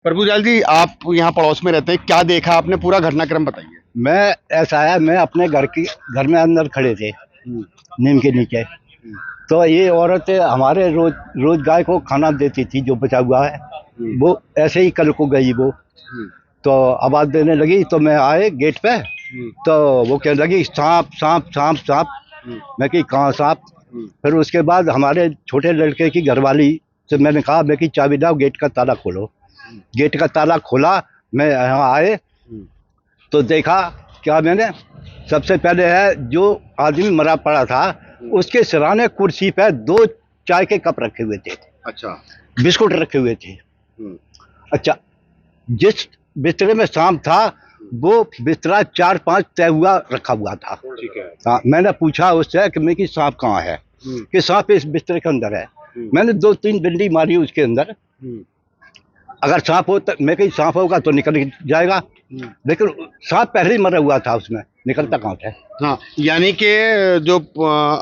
प्रभुलाल जी, आप यहाँ पड़ोस में रहते हैं, क्या देखा आपने? पूरा घटनाक्रम बताइए। मैं ऐसा है, मैं अपने घर में अंदर खड़े थे नीम के नीचे। तो ये औरतें हमारे रोज रोज गाय को खाना देती थी जो बचा हुआ है। वो ऐसे ही कल को गई वो, तो आवाज देने लगी तो मैं आए गेट पे। तो वो कहने लगी सांप सांप सांप सांप। मैं कि कहाँ सांप? फिर उसके बाद हमारे छोटे लड़के की घरवाली से मैंने कहा, मैं कि चाबी लाओ, गेट का ताला खोलो। गेट का ताला खोला, मैं यहाँ आए तो देखा क्या मैंने, सबसे पहले है जो आदमी मरा पड़ा था उसके सिराने कुर्सी पे 2 चाय के कप रखे हुए थे। अच्छा। बिस्कुट रखे हुए थे। अच्छा, जिस बिस्तरे में सांप था वो बिस्तरा 4-5 तय हुआ रखा हुआ था। ठीक है। हाँ, मैंने पूछा उससे कि मैं कि सांप कहाँ है? कि सांप इस बिस्तरे के अंदर है। मैंने 2-3 डंडी मारी उसके अंदर। अगर सांप हो तो मैं कहीं सांप होगा तो निकल जाएगा, लेकिन सांप पहले ही मरा हुआ था, उसमें निकलता कहाँ था? हाँ, यानी कि जो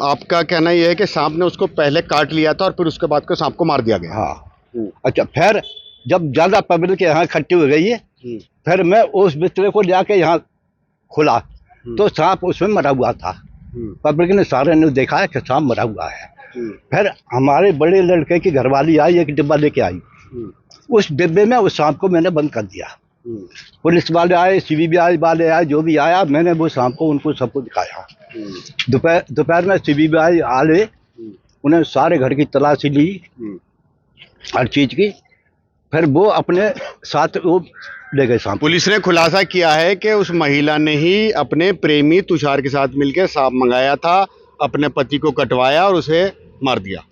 आपका कहना ये है कि सांप ने उसको पहले काट लिया था और फिर उसके बाद को सांप को मार दिया गया। हाँ। अच्छा, फिर जब ज्यादा पब्लिक यहाँ इकट्ठी हो गई है, फिर मैं उस बिस्तरे को जाके यहाँ खोला तो सांप उसमें मरा हुआ था। पब्लिक ने सारे ने देखा है कि सांप मरा हुआ है। फिर हमारे बड़े लड़के की घरवाली आई, एक डिब्बा लेके आई। उस डिब्बे में उस सांप को मैंने बंद कर दिया। पुलिस वाले आए, सीबीआई वाले आए, जो भी आया, मैंने वो सांप को उनको सबको दिखाया। दोपहर में सीबीआई आए, उन्हें सारे घर की तलाशी ली, हर चीज की। फिर वो अपने साथ वो ले गए सांप। पुलिस ने खुलासा किया है कि उस महिला ने ही अपने प्रेमी तुषार के साथ मिलकर सांप मंगाया था, अपने पति को कटवाया और उसे मार दिया।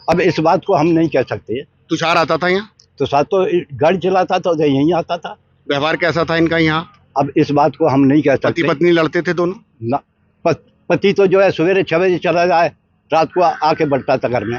अब इस बात को हम नहीं कह सकते। तुषार आता था यहाँ? तो साथ तो गाड़ी चलाता था, तो यहीं आता था। व्यवहार कैसा था इनका यहाँ? अब इस बात को हम नहीं कह सकते। पति पत्नी लड़ते थे दोनों? ना, पति तो जो है सवेरे 6 बजे चला जाए, रात को आके बैठता था घर में।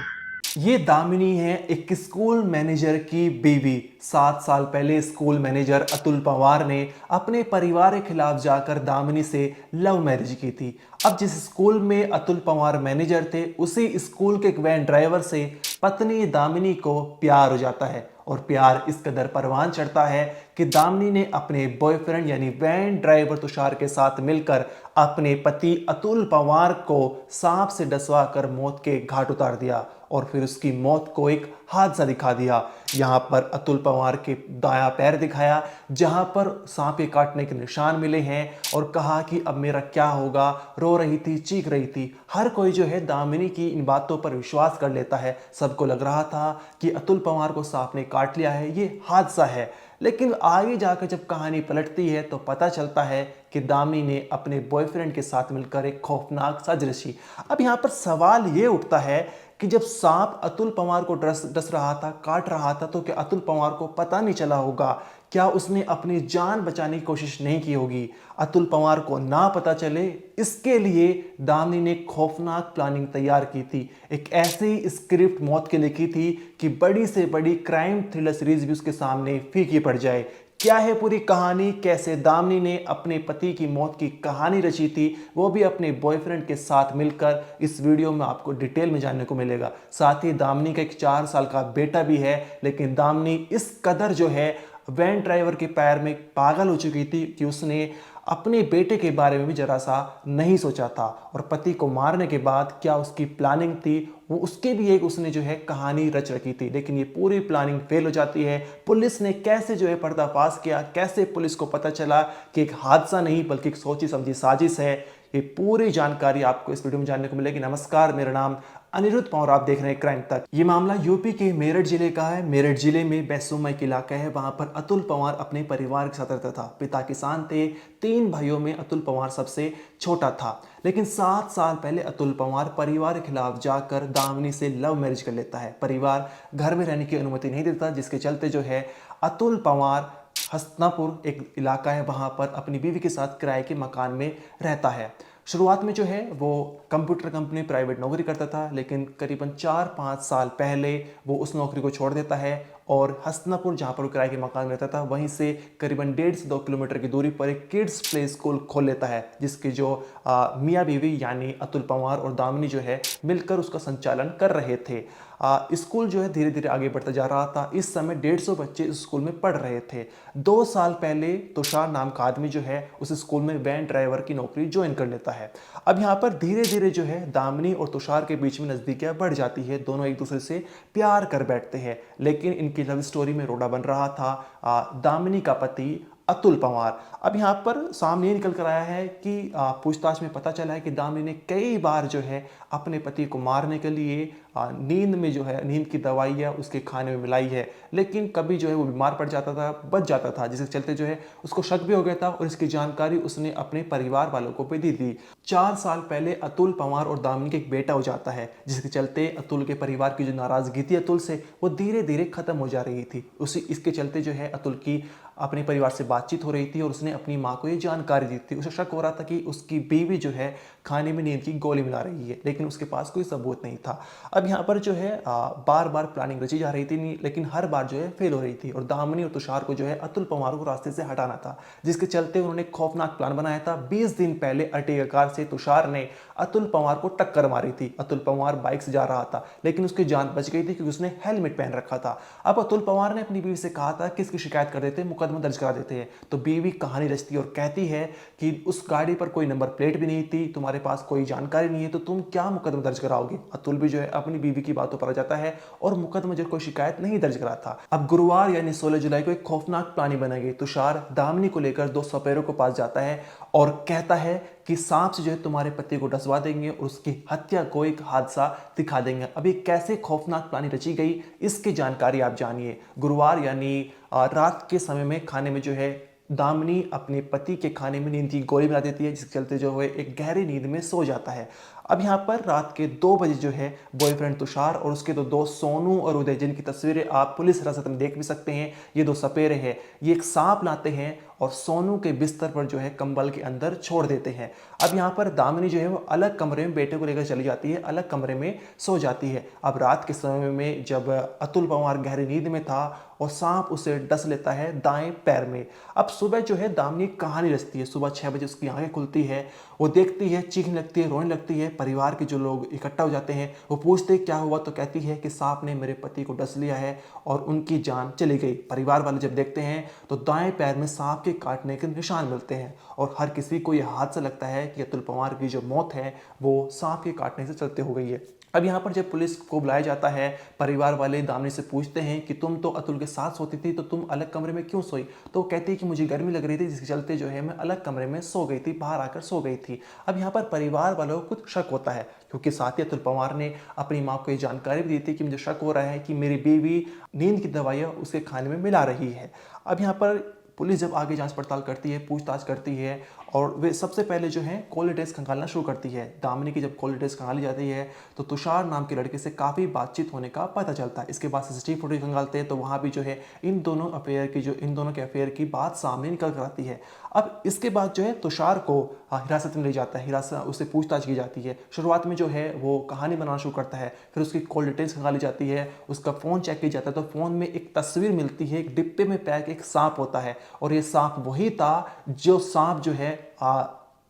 ये दामिनी है, एक स्कूल मैनेजर की बीवी। 7 साल पहले स्कूल मैनेजर अतुल पवार ने अपने परिवार के खिलाफ जाकर दामिनी से लव मैरिज की थी। अब जिस स्कूल में अतुल पवार मैनेजर थे, उसी स्कूल के एक वैन ड्राइवर से पत्नी दामिनी को प्यार हो जाता है और प्यार इस कदर परवान चढ़ता है कि दामिनी ने अपने बॉयफ्रेंड यानी वैन ड्राइवर तुषार के साथ मिलकर अपने पति अतुल पवार को सांप से डसवा कर मौत के घाट उतार दिया और फिर उसकी मौत को एक हादसा दिखा दिया। यहाँ पर अतुल पवार के दायां पैर दिखाया जहाँ पर सांप के काटने के निशान मिले हैं और कहा कि अब मेरा क्या होगा। रो रही थी, चीख रही थी। हर कोई जो है दामिनी की इन बातों पर विश्वास कर लेता है। सबको लग रहा था कि अतुल पवार को सांप ने काट लिया है, ये हादसा है। लेकिन आगे जाकर जब कहानी पलटती है तो पता चलता है कि दामिनी ने अपने बॉयफ्रेंड के साथ मिलकर एक खौफनाक साजिश रची। अब यहाँ पर सवाल ये उठता है कि जब सांप अतुल पवार को डस रहा था, काट रहा था, तो क्या अतुल पवार को पता नहीं चला होगा? क्या उसने अपनी जान बचाने की कोशिश नहीं की होगी? अतुल पवार को ना पता चले, इसके लिए दामिनी ने खौफनाक प्लानिंग तैयार की थी। एक ऐसी स्क्रिप्ट मौत के लिखी थी कि बड़ी से बड़ी क्राइम थ्रिलर सीरीज भी उसके सामने फीकी पड़ जाए। क्या है पूरी कहानी, कैसे दामिनी ने अपने पति की मौत की कहानी रची थी, वो भी अपने बॉयफ्रेंड के साथ मिलकर, इस वीडियो में आपको डिटेल में जानने को मिलेगा। साथ ही दामिनी का एक 4 साल का बेटा भी है, लेकिन दामिनी इस कदर जो है वैन ड्राइवर के पैर में पागल हो चुकी थी कि उसने अपने बेटे के बारे में भी जरा सा नहीं सोचा था। और पति को मारने के बाद क्या उसकी प्लानिंग थी, वो उसके भी एक उसने जो है कहानी रच रखी थी। लेकिन ये पूरी प्लानिंग फेल हो जाती है। पुलिस ने कैसे जो है पर्दाफाश किया, कैसे पुलिस को पता चला कि एक हादसा नहीं बल्कि एक सोची समझी साजिश है, ये पूरी जानकारी आपको इस वीडियो में जानने को मिलेगी। नमस्कार, मेरा नाम अनिरुद्ध पवार, आप देख रहे हैं क्राइम तक। ये मामला यूपी के मेरठ जिले का है। मेरठ जिले में बैसोमा एक इलाका है, वहां पर अतुल पवार अपने परिवार के साथ रहता था। पिता किसान थे। 3 भाइयों में अतुल पवार सबसे छोटा था। लेकिन 7 साल पहले अतुल पवार परिवार के खिलाफ जाकर दामिनी से लव मैरिज कर लेता है। परिवार घर में रहने की अनुमति नहीं देता, जिसके चलते जो है अतुल पवार हसनापुर एक इलाका है, वहां पर अपनी बीवी के साथ किराए के मकान में रहता है। शुरुआत में जो है वो कंप्यूटर कंपनी प्राइवेट नौकरी करता था, लेकिन करीबन 4-5 साल पहले वो उस नौकरी को छोड़ देता है और हसनापुर, जहाँ पर वो किराए के मकान में रहता था, वहीं से करीबन 1.5 से 2 किलोमीटर की दूरी पर एक किड्स प्ले स्कूल खोल लेता है, जिसके जो मियाँ बीवी यानी अतुल पवार और दामिनी जो है मिलकर उसका संचालन कर रहे थे। स्कूल जो है धीरे धीरे आगे बढ़ता जा रहा था। इस समय 150 बच्चे इस स्कूल में पढ़ रहे थे। 2 साल पहले तुषार नाम का आदमी जो है उस स्कूल में वैन ड्राइवर की नौकरी ज्वाइन कर लेता है। अब यहाँ पर धीरे धीरे जो है दामिनी और तुषार के बीच में नज़दीकियाँ बढ़ जाती है। दोनों एक दूसरे से प्यार कर बैठते हैं, लेकिन इनकी लव स्टोरी में रोड़ा बन रहा था दामिनी का पति अतुल पंवार। अब यहाँ पर सामने निकल कर आया है कि पूछताछ में पता चला है कि दामिनी ने कई बार जो है अपने पति को मारने के लिए नींद में जो है नींद की दवाइयाँ उसके खाने में मिलाई है, लेकिन कभी जो है वो बीमार पड़ जाता था, बच जाता था, जिसके चलते जो है उसको शक भी हो गया था और इसकी जानकारी उसने अपने परिवार वालों को भी दी थी। 4 साल पहले अतुल पंवार और दामिनी का एक बेटा हो जाता है, जिसके चलते अतुल के परिवार की जो नाराजगी थी अतुल से वो धीरे धीरे खत्म हो जा रही थी। इसके चलते जो है अतुल की अपने परिवार से बातचीत हो रही थी और उसने अपनी माँ को ये जानकारी दी थी। उसे शक हो रहा था कि उसकी बीवी जो है खाने में नींद की गोली मिला रही है, लेकिन उसके पास कोई सबूत नहीं था। अब यहाँ पर जो है बार बार प्लानिंग रची जा रही थी, लेकिन हर बार जो है फेल हो रही थी और दामिनी और तुषार को जो है अतुल पंवार को रास्ते से हटाना था, जिसके चलते उन्होंने खौफनाक प्लान बनाया था। 20 दिन पहले अर्टिगा कार से तुषार ने अतुल पंवार को टक्कर मारी थी। अतुल पंवार बाइक से जा रहा था, लेकिन उसकी जान बच गई थी क्योंकि उसने हेलमेट पहन रखा था। अब अतुल पंवार ने अपनी बीवी से कहा था कि इसकी शिकायत कर देते, मुकदमा दर्ज करा देते हैं। तो बीवी कहानी रचती और कहती है कि उस गाड़ी पर कोई नंबर प्लेट भी नहीं थी, तुम्हारे पास कोई जानकारी नहीं है, तो तुम क्या मुकदमा दर्ज कराओगे। अतुल भी जो है अपनी बीवी की बातों पर आ जाता है और मुकदमा जो कोई शिकायत नहीं दर्ज करा था। अब गुरुवार यानी 16 जुलाई को एक खौफनाक प्लानिंग बनाई गई। तुषार दामिनी को लेकर 2 सपेरों के पास जाता है और कहता है कि सांप से जो है तुम्हारे पति को डसवा देंगे और उसकी हत्या को एक हादसा दिखा देंगे। अब ये कैसे खौफनाक प्लानिंग रची गई, इसकी जानकारी आप जानिए। गुरुवार यानी रात के समय में खाने में जो है दामिनी अपने पति के खाने में नींद की गोली मिला देती है, जिसके चलते जो है एक गहरी नींद में सो जाता है। अब यहाँ पर रात के 2 बजे जो है बॉयफ्रेंड तुषार और उसके 2 दोस्त सोनू और उदय, जिनकी तस्वीरें आप पुलिस हिरासत में देख भी सकते हैं, ये 2 सपेरे हैं, ये एक सांप लाते हैं और सोनू के बिस्तर पर जो है कंबल के अंदर छोड़ देते हैं। अब यहाँ पर दामिनी जो है वो अलग कमरे में बेटे को लेकर चली जाती है, अलग कमरे में सो जाती है। अब रात के समय में जब अतुल पंवार गहरी नींद में था और सांप उसे डस लेता है दाएं पैर में। अब सुबह जो है दामिनी कहानी रचती है। सुबह 6 बजे उसकी आंखें खुलती है, वो देखती है, चीखने लगती है, रोने लगती है। परिवार के जो लोग इकट्ठा हो जाते हैं, वो पूछते क्या हुआ, तो कहती है कि सांप ने मेरे पति को डस लिया है और उनकी जान चली गई। परिवार वाले जब देखते हैं तो दाएं पैर में सांप के काटने के निशान मिलते हैं और हर किसी को यह हादसा लगता है कि अतुल पंवार की जो मौत है वो सांप के काटने से चलते हो गई है। अब यहाँ पर जब पुलिस को बुलाया जाता है, परिवार वाले दामिनी से पूछते हैं कि तुम तो अतुल के साथ सोती थी, तो तुम अलग कमरे में क्यों सोई। तो वो कहती है कि मुझे गर्मी लग रही थी, जिसके चलते जो है मैं अलग कमरे में सो गई थी, बाहर आकर सो गई थी। अब यहाँ पर परिवार वालों को कुछ शक होता है, क्योंकि साथ ही अतुल पंवार ने अपनी माँ को ये जानकारी भी दी थी कि मुझे शक हो रहा है कि मेरी बीवी नींद की दवाइयाँ उसके खाने में मिला रही है। अब यहाँ पर पुलिस जब आगे जांच पड़ताल करती है, पूछताछ करती है और वे सबसे पहले जो है कॉल डिटेल्स खंगालना शुरू करती है। दामिनी की जब कॉल डिटेल्स खंगाली जाती है तो तुषार नाम के लड़के से काफ़ी बातचीत होने का पता चलता है। इसके बाद सीसीटीवी फुटेज खंगालते हैं तो वहाँ भी जो है इन दोनों के अफेयर की बात सामने निकल कर आती है। अब इसके बाद जो है तुषार को हिरासत में ले जाता है, हिरासत उससे पूछताछ की जाती है। शुरुआत में जो है वो कहानी बनाना शुरू करता है, फिर उसकी कॉल डिटेल्स खंगाली जाती है, उसका फ़ोन चेक किया जाता है तो फ़ोन में एक तस्वीर मिलती है, एक डिब्बे में पैक एक सांप होता है और ये सांप वही था जो सांप जो है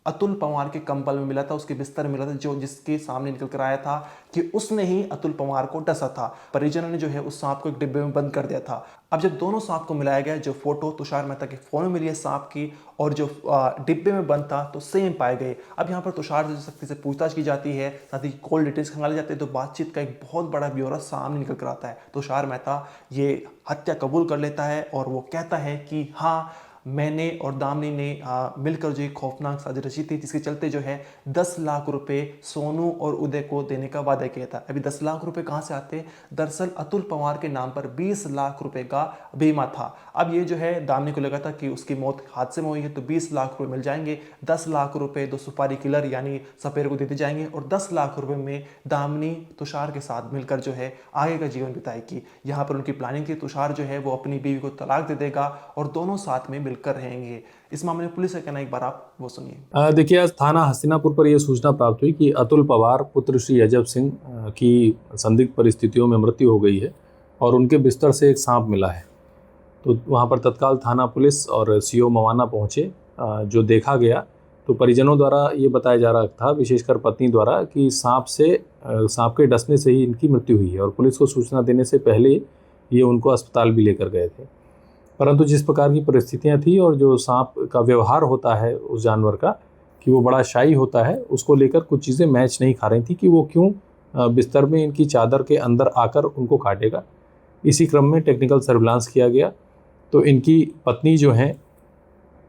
अतुल पंवार के कंबल में मिला था, उसके बिस्तर में मिला था, जो जिसके सामने निकल कर आया था कि उसने ही अतुल पंवार को डसा था। परिजनों ने जो है उस सांप को एक डिब्बे में बंद कर दिया था। अब जब दोनों सांप को मिलाया गया, जो फोटो तुषार मेहता के फोन में मिली है सांप की और जो डिब्बे में बंद था, तो सेम पाए गए। अब यहाँ पर तुषार सख्ती से पूछताछ की जाती है, साथ ही कॉल डिटेल्स खंगाले जाते हैं, तो बातचीत का एक बहुत बड़ा ब्यौरा सामने निकल कर आता है। तुषार मेहता ये हत्या कबूल कर लेता है और वो कहता है कि हाँ, मैंने और दामिनी ने मिलकर जो एक खौफनाक साजिश रची थी, जिसके चलते जो है 10 लाख रुपए सोनू और उदय को देने का वादा किया था। अभी 10 लाख रुपए कहाँ से आते? दरअसल अतुल पंवार के नाम पर 20 लाख रुपए का बीमा था। अब ये जो है दामिनी को लगा था कि उसकी मौत हादसे में हुई है तो 20 लाख रुपए मिल जाएंगे। 10 लाख रुपए 2 सुपारी किलर यानी सपेरे को देते जाएंगे और 10 लाख रुपए में दामिनी तुषार के साथ मिलकर जो है आगे का जीवन बिताएगी। यहाँ पर उनकी प्लानिंग थी, तुषार जो है वो अपनी बीवी को तलाक दे देगा और दोनों साथ में कर रहेंगे। इस मामले में पुलिस का कहना एक बार आप वो सुनिए। देखिए, आज थाना हस्तिनापुर पर यह सूचना प्राप्त हुई कि अतुल पंवार पुत्र श्री अजब सिंह की संदिग्ध परिस्थितियों में मृत्यु हो गई है और उनके बिस्तर से एक सांप मिला है। तो वहां पर तत्काल थाना पुलिस और सीओ मवाना पहुंचे। जो देखा गया तो परिजनों द्वारा ये बताया जा रहा था, विशेषकर पत्नी द्वारा, कि सांप के डसने से ही इनकी मृत्यु हुई है और पुलिस को सूचना देने से पहले ये उनको अस्पताल भी लेकर गए थे। परंतु जिस प्रकार की परिस्थितियां थी और जो सांप का व्यवहार होता है उस जानवर का, कि वो बड़ा शाई होता है, उसको लेकर कुछ चीज़ें मैच नहीं खा रही थी कि वो क्यों बिस्तर में इनकी चादर के अंदर आकर उनको काटेगा। इसी क्रम में टेक्निकल सर्विलांस किया गया तो इनकी पत्नी जो हैं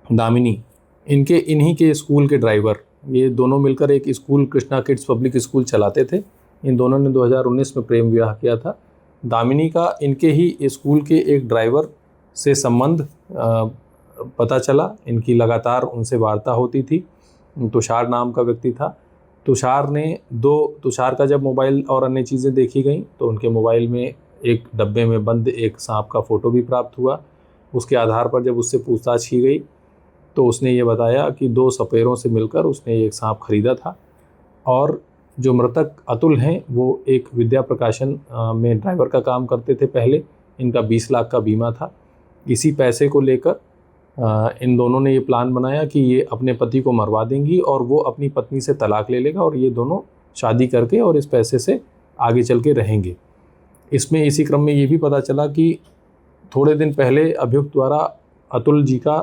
दामिनी, इन्हीं के स्कूल के ड्राइवर, ये दोनों मिलकर एक school, Krishna kids public school चलाते थे। इन दोनों ने 2019 में प्रेम विवाह किया था। दामिनी का इनके ही स्कूल के एक ड्राइवर से संबंध पता चला, इनकी लगातार उनसे वार्ता होती थी। तुषार नाम का व्यक्ति था। तुषार का जब मोबाइल और अन्य चीज़ें देखी गई तो उनके मोबाइल में एक डब्बे में बंद एक सांप का फ़ोटो भी प्राप्त हुआ। उसके आधार पर जब उससे पूछताछ की गई तो उसने ये बताया कि 2 सपेरों से मिलकर उसने एक सांप खरीदा था और जो मृतक अतुल हैं वो एक विद्या प्रकाशन में ड्राइवर का काम करते थे पहले। इनका 20 लाख का बीमा था। इसी पैसे को लेकर इन दोनों ने ये प्लान बनाया कि ये अपने पति को मरवा देंगी और वो अपनी पत्नी से तलाक ले लेगा और ये दोनों शादी करके और इस पैसे से आगे चल के रहेंगे। इसमें इसी क्रम में ये भी पता चला कि थोड़े दिन पहले अभियुक्त द्वारा अतुल जी का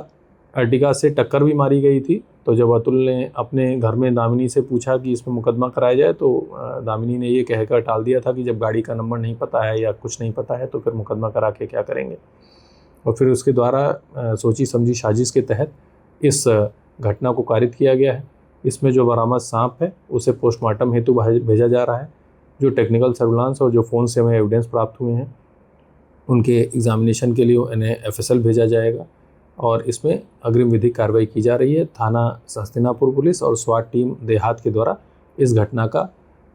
अर्टिगा से टक्कर भी मारी गई थी। तो जब अतुल ने अपने घर में दामिनी से पूछा कि इसमें मुकदमा कराया जाए तो दामिनी ने ये कहकर टाल दिया था कि जब गाड़ी का नंबर नहीं पता है या कुछ नहीं पता है तो फिर मुकदमा करा के क्या करेंगे। और फिर उसके द्वारा सोची समझी साजिश के तहत इस घटना को कारित किया गया है। इसमें जो बरामद सांप है उसे पोस्टमार्टम हेतु भेजा जा रहा है। जो टेक्निकल सर्विलांस और जो फ़ोन से हमें एविडेंस प्राप्त हुए हैं उनके एग्जामिनेशन के लिए इन्हें FSL भेजा जाएगा और इसमें अग्रिम विधिक कार्रवाई की जा रही है। थाना हस्तिनापुर पुलिस और स्वाट टीम देहात के द्वारा इस घटना का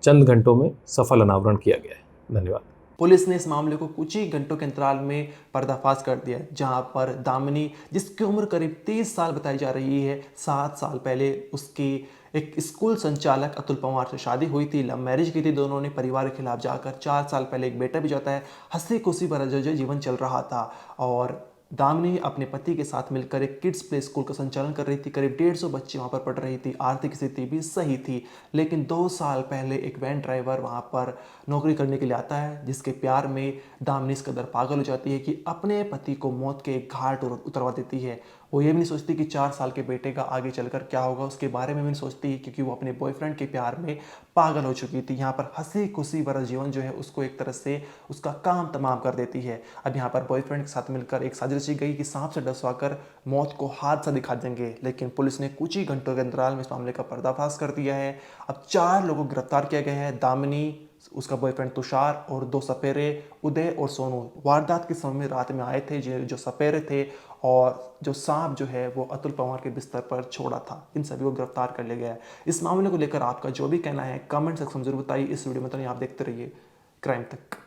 चंद घंटों में सफल अनावरण किया गया है। धन्यवाद। पुलिस ने इस मामले को कुछ ही घंटों के अंतराल में पर्दाफाश कर दिया, जहां पर दामिनी, जिसकी उम्र करीब 30 साल बताई जा रही है, 7 साल पहले उसकी एक स्कूल संचालक अतुल पवार से शादी हुई थी, लव मैरिज की थी दोनों ने, परिवार के खिलाफ जाकर 4 साल पहले एक बेटा भी जाता है, हंसी खुशी भरा जो जीवन चल रहा था। और दामिनी अपने पति के साथ मिलकर एक किड्स प्ले स्कूल का संचालन कर रही थी। करीब 150 बच्चे वहाँ पर पढ़ रही थी। आर्थिक स्थिति भी सही थी। लेकिन 2 साल पहले एक वैन ड्राइवर वहाँ पर नौकरी करने के लिए आता है, जिसके प्यार में दामिनी इस कदर पागल हो जाती है कि अपने पति को मौत के घाट उतरवा देती है। वो ये भी नहीं सोचती कि 4 साल के बेटे का आगे चलकर क्या होगा, उसके बारे में भी नहीं सोचती, क्योंकि वो अपने बॉयफ्रेंड के प्यार में पागल हो चुकी थी। यहाँ पर हंसी खुशी भरा जीवन जो है उसको एक तरह से उसका काम तमाम कर देती है। अब यहाँ पर बॉयफ्रेंड के साथ मिलकर एक साजिश रची गई कि सांप से डसवा कर मौत को हाथ से दिखा देंगे, लेकिन पुलिस ने कुछ ही घंटों के अंतराल में इस मामले का पर्दाफाश कर दिया है। अब 4 लोगों को गिरफ्तार किया गया है। दामिनी, उसका बॉयफ्रेंड तुषार और 2 सपेरे उदय और सोनू वारदात के समय में रात में आए थे। जो सपेरे थे और जो सांप जो है वो अतुल पवार के बिस्तर पर छोड़ा था, इन सभी को गिरफ्तार कर लिया गया है। इस मामले को लेकर आपका जो भी कहना है कमेंट सेक्शन में जरूर बताइए। इस वीडियो में तो नहीं, आप देखते रहिए क्राइम तक।